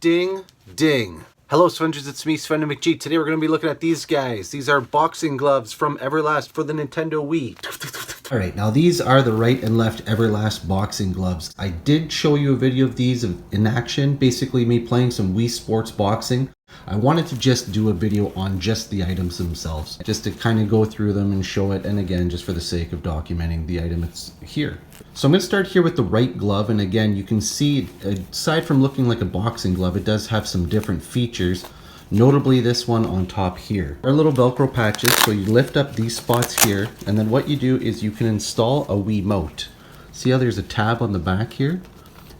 Ding, ding. Hello Svenny-gers, it's me, Svenny McG. Today we're going to be looking at these guys. These are boxing gloves from Everlast for the Nintendo Wii. Alright, now these are the right and left Everlast boxing gloves. I did show you a video of these in action, basically me playing some Wii Sports boxing. I wanted to just do a video on just the items themselves, just to kind of go through them and show it, and again, just for the sake of documenting the item it's here. So I'm going to start here with the right glove, and again, you can see, aside from looking like a boxing glove, it does have some different features, notably this one on top here. Our little Velcro patches, so you lift up these spots here, and then what you do is you can install a Wiimote. See how there's a tab on the back here?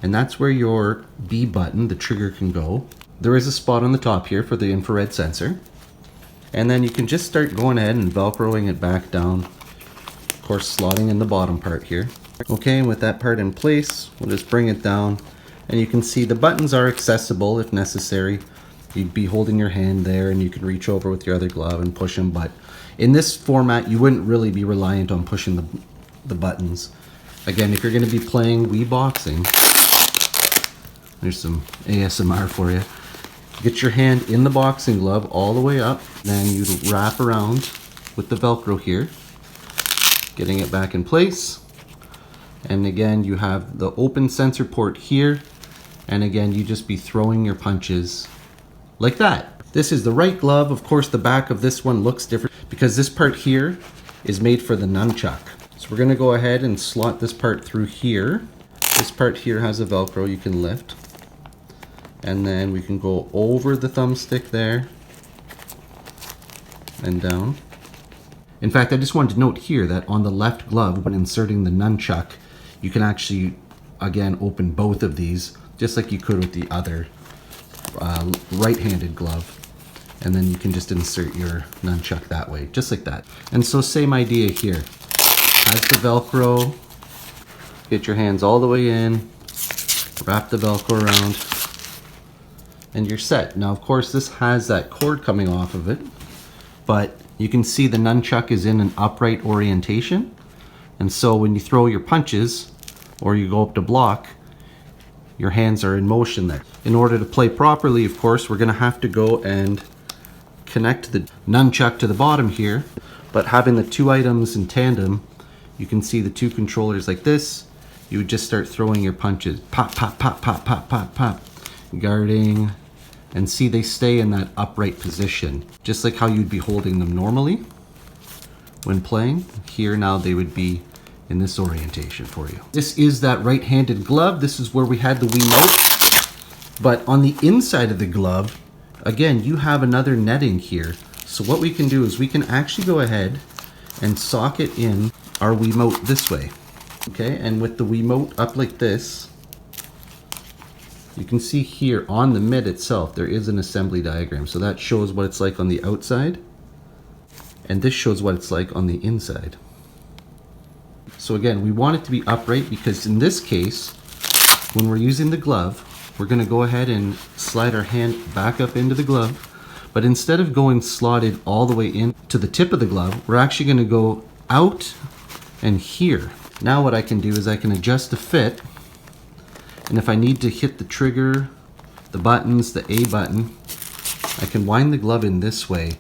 And that's where your B button, the trigger, can go. There is a spot on the top here for the infrared sensor. And then you can just start going ahead and Velcroing it back down. Of course, slotting in the bottom part here. Okay, and with that part in place, we'll just bring it down. And you can see the buttons are accessible if necessary. You'd be holding your hand there and you can reach over with your other glove and push them. But in this format, you wouldn't really be reliant on pushing the buttons. Again, if you're going to be playing Wii Boxing, there's some ASMR for you. Get your hand in the boxing glove all the way up, then you wrap around with the Velcro here, getting it back in place. And again, you have the open sensor port here, and again, you just be throwing your punches like that. This is the right glove. Of course, the back of this one looks different because this part here is made for the nunchuck. So we're gonna go ahead and slot this part through here. This part here has a Velcro you can lift. And then we can go over the thumbstick there and down. In fact, I just wanted to note here that on the left glove, when inserting the nunchuck, you can actually, again, open both of these, just like you could with the other right-handed glove. And then you can just insert your nunchuck that way, just like that. And so same idea here. Has the Velcro, get your hands all the way in, wrap the Velcro around, and you're set. Now, of course, this has that cord coming off of it, but you can see the nunchuck is in an upright orientation. And so when you throw your punches or you go up to block, your hands are in motion there. In order to play properly, of course, we're gonna have to go and connect the nunchuck to the bottom here, but having the two items in tandem, you can see the two controllers like this. You would just start throwing your punches. Pop, pop, pop, pop, pop, pop, pop. Guarding, and see they stay in that upright position, just like how you'd be holding them normally when playing. Here now they would be in this orientation for you. This is that right-handed glove. This is where we had the Wiimote. But on the inside of the glove, again, you have another netting here. So what we can do is we can actually go ahead and socket in our Wiimote this way. Okay, and with the Wiimote up like this, you can see here on the mid itself, there is an assembly diagram. So that shows what it's like on the outside. And this shows what it's like on the inside. So again, we want it to be upright because in this case, when we're using the glove, we're gonna go ahead and slide our hand back up into the glove. But instead of going slotted all the way in to the tip of the glove, we're actually gonna go out and here. Now what I can do is I can adjust the fit. And if I need to hit the trigger, the buttons, the A button, I can wind the glove in this way.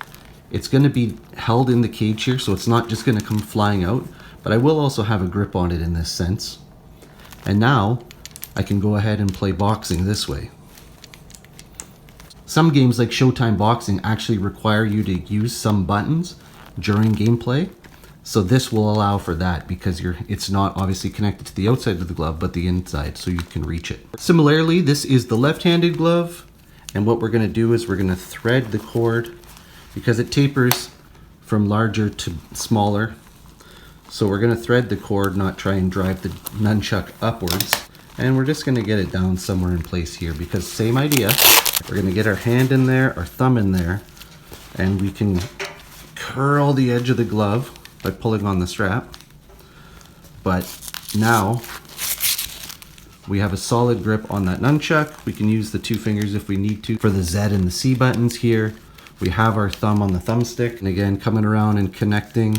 It's going to be held in the cage here, so it's not just going to come flying out, but I will also have a grip on it in this sense. And now I can go ahead and play boxing this way. Some games like Showtime Boxing actually require you to use some buttons during gameplay. So this will allow for that because it's not obviously connected to the outside of the glove, but the inside, so you can reach it. Similarly, this is the left-handed glove. And what we're gonna do is we're gonna thread the cord because it tapers from larger to smaller. So we're gonna thread the cord, not try and drive the nunchuck upwards. And we're just gonna get it down somewhere in place here because same idea. We're gonna get our hand in there, our thumb in there, and we can curl the edge of the glove by pulling on the strap. But now we have a solid grip on that nunchuck. We can use the two fingers if we need to for the Z and the C buttons here. We have our thumb on the thumbstick, and again coming around and connecting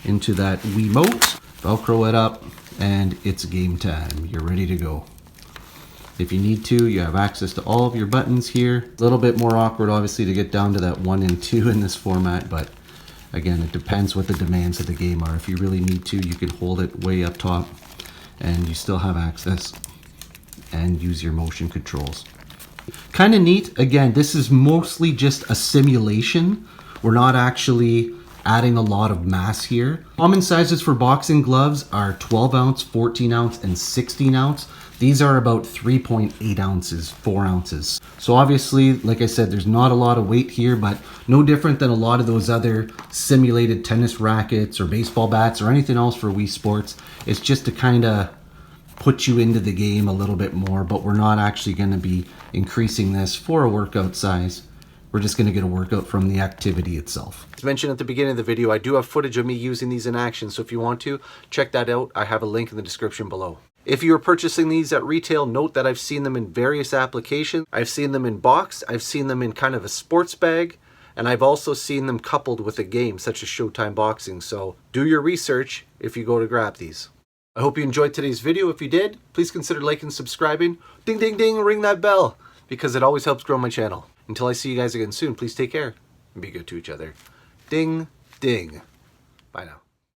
into that Wiimote. Velcro it up and it's game time. You're ready to go. If you need to, you have access to all of your buttons here. A little bit more awkward, obviously, to get down to that 1 and 2 in this format, but again, it depends what the demands of the game are. If you really need to, you can hold it way up top and you still have access and use your motion controls. Kind of neat. Again, this is mostly just a simulation. We're not actually adding a lot of mass here. Common sizes for boxing gloves are 12 ounce, 14 ounce, and 16 ounce. These are about 3.8 ounces, 4 ounces. So obviously, like I said, there's not a lot of weight here, but no different than a lot of those other simulated tennis rackets or baseball bats or anything else for Wii Sports. It's just to kind of put you into the game a little bit more, but we're not actually going to be increasing this for a workout size. We're just going to get a workout from the activity itself. As mentioned at the beginning of the video, I do have footage of me using these in action, so if you want to, check that out. I have a link in the description below. If you are purchasing these at retail, note that I've seen them in various applications. I've seen them in box, I've seen them in kind of a sports bag, and I've also seen them coupled with a game such as Showtime Boxing. So do your research if you go to grab these. I hope you enjoyed today's video. If you did, please consider liking and subscribing. Ding, ding, ding, ring that bell, because it always helps grow my channel. Until I see you guys again soon, please take care and be good to each other. Ding, ding. Bye now.